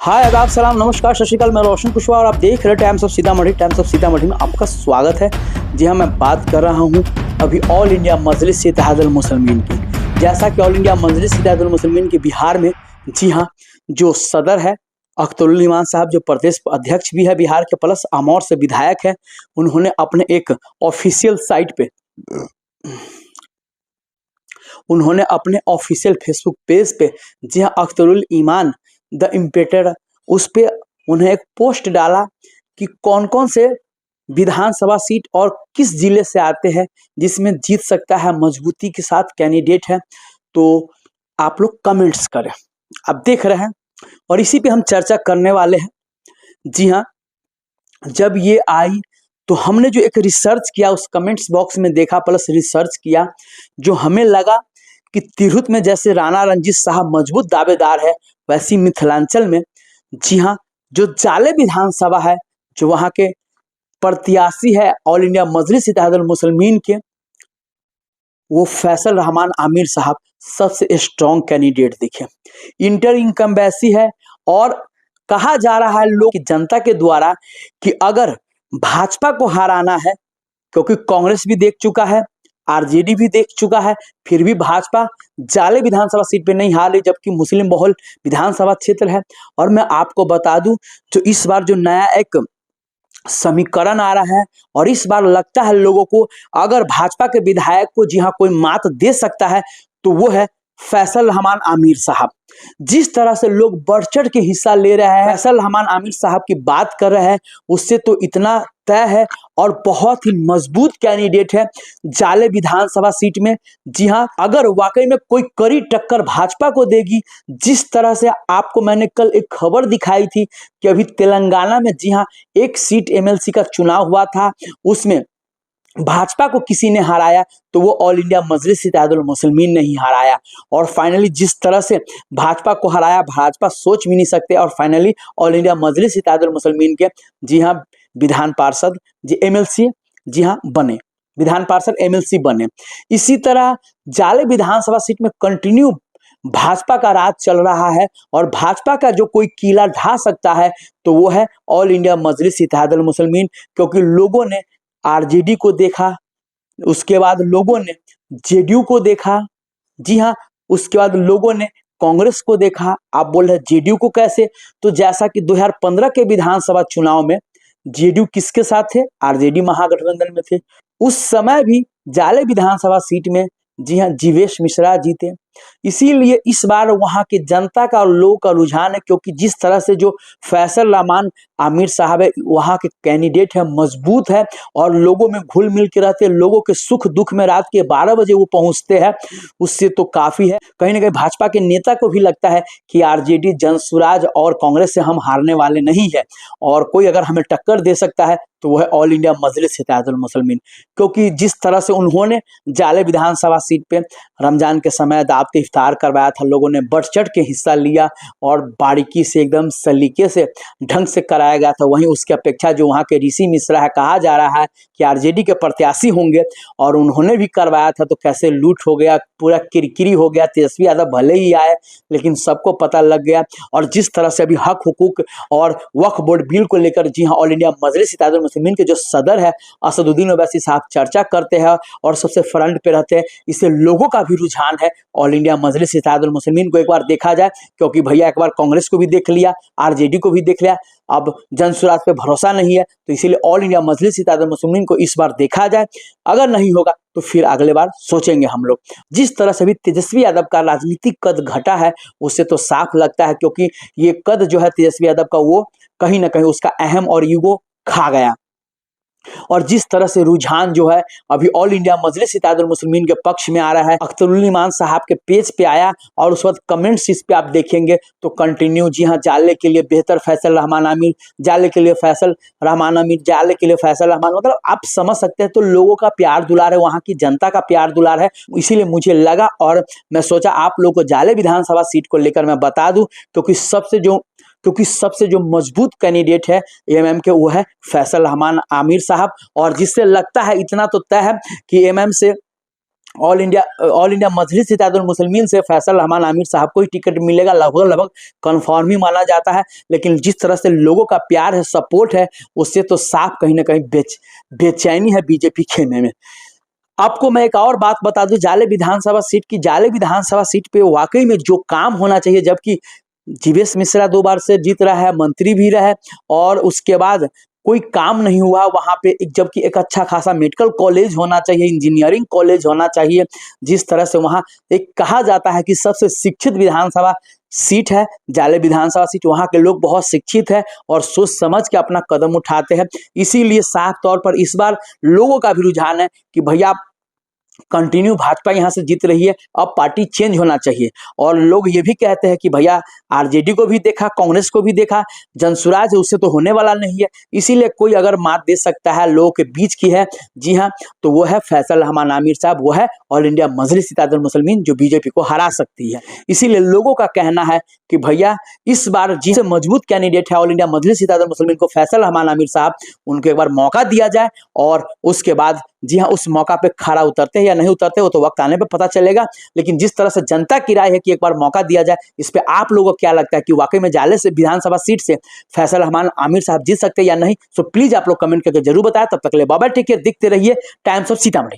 हाय आदाब सलाम नमस्कार सत श्री अकाल। मैं रोशन कुशवाहा और आप देख रहे हैं times of Sitamarhi. Times of Sitamarhi में आपका स्वागत है। जी हाँ, मैं बात कर रहा हूँ अभी ऑल इंडिया मजलिस इत्तेहादुल मुस्लिमीन की। जैसा कि ऑल इंडिया मजलिस इत्तेहादुल मुस्लिमीन की बिहार में, जी हाँ, जो सदर है अख्तरुल इमान साहब, जो प्रदेश अध्यक्ष भी है बिहार के, प्लस अमौर से विधायक है, उन्होंने अपने एक ऑफिशियल साइट पे, उन्होंने अपने ऑफिशियल फेसबुक पेज पे, जी हाँ, अख्तरुल ईमान द इम्पेटर, उस पे उन्हें एक पोस्ट डाला कि कौन कौन से विधानसभा सीट और किस जिले से आते हैं जिसमें जीत सकता है, मजबूती के साथ कैंडिडेट है। तो आप लोग कमेंट्स करें, आप देख रहे हैं, और इसी पे हम चर्चा करने वाले हैं। जी हाँ, जब ये आई तो हमने जो एक रिसर्च किया, उस कमेंट्स बॉक्स में देखा प्लस रिसर्च किया, जो हमें लगा कि तिरहुत में जैसे राणा रंजीत साहब मजबूत दावेदार है, वैसी मिथिलांचल में, जी हाँ, जो जाले विधानसभा है, जो वहाँ के प्रत्याशी है ऑल इंडिया मजलिस इत्तेहादुल मुस्लिमीन के, वो फैसल रहमान आमिर साहब सबसे स्ट्रॉन्ग कैंडिडेट दिखे। इंटर इनकम्बेंसी है और कहा जा रहा है लोग की जनता के द्वारा कि अगर भाजपा को हराना है, क्योंकि कांग्रेस भी देख चुका है, आरजेडी भी देख चुका है, फिर भी भाजपा जाले विधानसभा सीट पे नहीं हार रही, जबकि मुस्लिम बहुल विधानसभा क्षेत्र है। और मैं आपको बता दूं, जो इस बार जो नया एक समीकरण आ रहा है, और इस बार लगता है लोगों को अगर भाजपा के विधायक को, जी हाँ, कोई मात दे सकता है तो वो है फैसल रहमान आमिर साहब। जिस तरह से लोग बढ़ चढ़ के हिस्सा ले रहे हैं, फैसल रहमान आमिर साहब की बात कर रहे हैं, उससे तो इतना तय है और बहुत ही मजबूत कैंडिडेट है जाले विधानसभा सीट में। जी हाँ, अगर वाकई में कोई कड़ी टक्कर भाजपा को देगी, जिस तरह से आपको मैंने कल एक खबर दिखाई थी कि अभी तेलंगाना में, जी हाँ, एक सीट एमएलसी का चुनाव हुआ था, उसमें भाजपा को किसी ने हराया तो वो ऑल इंडिया मजलिस इत्तेहादुल मुस्लिमीन ने ही हराया। और फाइनली जिस तरह से भाजपा को हराया, भाजपा सोच भी नहीं सकते, और फाइनली ऑल इंडिया मजलिस इत्तेहादुल मुस्लिमीन के, जी हाँ, विधान पार्षद, जी एमएलसी, जी हाँ, बने, विधान पार्षद एमएलसी बने। इसी तरह जाले विधानसभा सीट में कंटिन्यू भाजपा का राज चल रहा है, और भाजपा का जो कोई किला ढा सकता है तो वो है ऑल इंडिया मजलिस इत्तेहादुल मुस्लिमीन, क्योंकि लोगों ने आरजेडी को देखा, उसके बाद लोगों ने जेडीयू को देखा, जी हाँ, उसके बाद लोगों ने कांग्रेस को देखा। आप बोल रहे जेडीयू को कैसे? तो जैसा कि 2015 के विधानसभा चुनाव में जेडीयू किसके साथ थे? आरजेडी महागठबंधन में थे। उस समय भी जाले विधानसभा सीट में, जी हाँ, जीवेश मिश्रा जीते। इसीलिए इस बार वहां की जनता का और लोगों का रुझान है, क्योंकि जिस तरह से जो फैसल रहमान आमिर साहब है, वहां के कैंडिडेट है, मजबूत है, और लोगों में घुल मिल के रहते हैं, लोगों के सुख दुख में रात के 12 बजे वो पहुंचते हैं, उससे तो काफी है। कहीं ना कहीं भाजपा के नेता को भी लगता है कि आरजेडी, जनसुराज और कांग्रेस से हम हारने वाले नहीं है, और कोई अगर हमें टक्कर दे सकता है तो वह है ऑल इंडिया मजलिस इत्तेहादुल मुस्लिमीन। क्योंकि जिस तरह से उन्होंने जाले विधानसभा सीट पे रमजान के समय दावत इफ्तार करवाया था, लोगों ने बढ़ चढ़ के हिस्सा लिया और बारीकी से, एकदम सलीके से, ढंग से कराया गया था। वहीं उसकी अपेक्षा जो वहाँ के ऋषि मिश्रा है, कहा जा रहा है कि आरजेडी के प्रत्याशी होंगे, और उन्होंने भी करवाया था, तो कैसे लूट हो गया, पूरा किरकिरी हो गया। तेजस्वी यादव भले ही आए, लेकिन सबको पता लग गया। और जिस तरह से अभी हक हुकूक और वक्फ बोर्ड बिल को लेकर, जी हाँ, ऑल इंडिया मजलिस इत्तेहादुल मुस्लिमीन के जो सदर है असदुद्दीन ओवैसी साहब चर्चा करते हैं और सबसे फ्रंट पे रहते हैं, इससे लोगों का भी रुझान है ऑल इंडिया मजलिस इत्तेहादुल मुस्लिमीन को एक बार देखा जाए। क्योंकि भैया एक बार कांग्रेस को भी देख लिया, आरजेडी को भी देख लिया, अब जनसुराज पे भरोसा नहीं है, तो इसीलिए ऑल इंडिया मजलिस इत्तेहादुल मुस्लिमीन को इस बार देखा जाए। अगर नहीं होगा तो फिर अगले बार सोचेंगे हम लोग। जिस तरह से भी तेजस्वी यादव का राजनीतिक कद घटा है, उससे तो साफ लगता है, क्योंकि ये कद जो है तेजस्वी यादव का, वो कहीं ना कहीं उसका अहम और ईगो खा गया। और जिस तरह से रुझान जो है अभी ऑल इंडिया मजलिस इत्तेहादुल मुस्लिमीन के पक्ष में आ रहा है, अख्तरुल इमान साहब के पेज पे आया, और उस वक्त कमेंट्स इस पे आप देखेंगे तो कंटिन्यू, जी हाँ, जाले के लिए बेहतर फैसल रहमान आमिर, जाले के लिए फैसल रहमान आमिर, जाले के लिए फैसल रहमान, मतलब आप समझ सकते हैं। तो लोगों का प्यार दुलार है, वहाँ की जनता का प्यार दुलार है, इसीलिए मुझे लगा और मैं सोचा आप लोगों को जाले विधानसभा सीट को लेकर मैं बता दूं, क्योंकि सबसे जो मजबूत कैंडिडेट है एमएम के, वो है फैसल रहमान आमिर साहब। और जिससे लगता है, इतना तो तय है कि एमएम से ऑल इंडिया मजलिस इत्तेहादुल मुस्लिमीन से फैसल रहमान आमिर साहब को ही टिकट मिलेगा, लगभग लगभग कन्फर्म ही माना जाता है। लेकिन जिस तरह से लोगों का प्यार है, सपोर्ट है, उससे तो साफ कहीं ना कहीं बेचैनी है बीजेपी खेमे में। आपको मैं एक और बात बता दूं, जाले विधानसभा सीट की, जाले विधानसभा सीट पे वाकई में जो काम होना चाहिए, जबकि जीवेश मिश्रा 2 बार से जीत रहा है, मंत्री भी रहे, और उसके बाद कोई काम नहीं हुआ वहां पे। जबकि एक अच्छा खासा मेडिकल कॉलेज होना चाहिए, इंजीनियरिंग कॉलेज होना चाहिए। जिस तरह से वहां एक कहा जाता है कि सबसे शिक्षित विधानसभा सीट है जाले विधानसभा सीट, वहां के लोग बहुत शिक्षित है और सोच समझ के अपना कदम उठाते हैं। इसीलिए साफ तौर पर इस बार लोगों का भी रुझान है कि भैया कंटिन्यू भाजपा यहाँ से जीत रही है, अब पार्टी चेंज होना चाहिए। और लोग ये भी कहते हैं कि भैया आरजेडी को भी देखा, कांग्रेस को भी देखा, जनसुराज उससे तो होने वाला नहीं है। इसीलिए कोई अगर मात दे सकता है लोगों के बीच की है, जी हाँ, तो वो है फैसल रहमान आमिर साहब, वो है ऑल इंडिया मजलिस इत्तेहादुल मुस्लिमीन, जो बीजेपी को हरा सकती है। इसीलिए लोगों का कहना है कि भैया इस बार जिसे मजबूत कैंडिडेट है ऑल इंडिया मजलिस इत्तेहादुल मुस्लिमीन को, फैसल रहमान आमिर साहब, उनको एक बार मौका दिया जाए, और उसके बाद जी हाँ उस मौका पे खरा उतरते हैं या नहीं उतरते वो तो वक्त आने पे पता चलेगा। लेकिन जिस तरह से जनता की राय है कि एक बार मौका दिया जाए, इस पे आप लोगों को क्या लगता है कि वाकई में जाले से विधानसभा सीट से फैसल रहमान आमिर साहब जीत सकते हैं या नहीं? सो प्लीज आप लोग कमेंट करके जरूर बताएं। तब तक के लिए बाय बाय, टेक केयर, दिखते रहिए टाइम्स ऑफ सीतामढ़ी।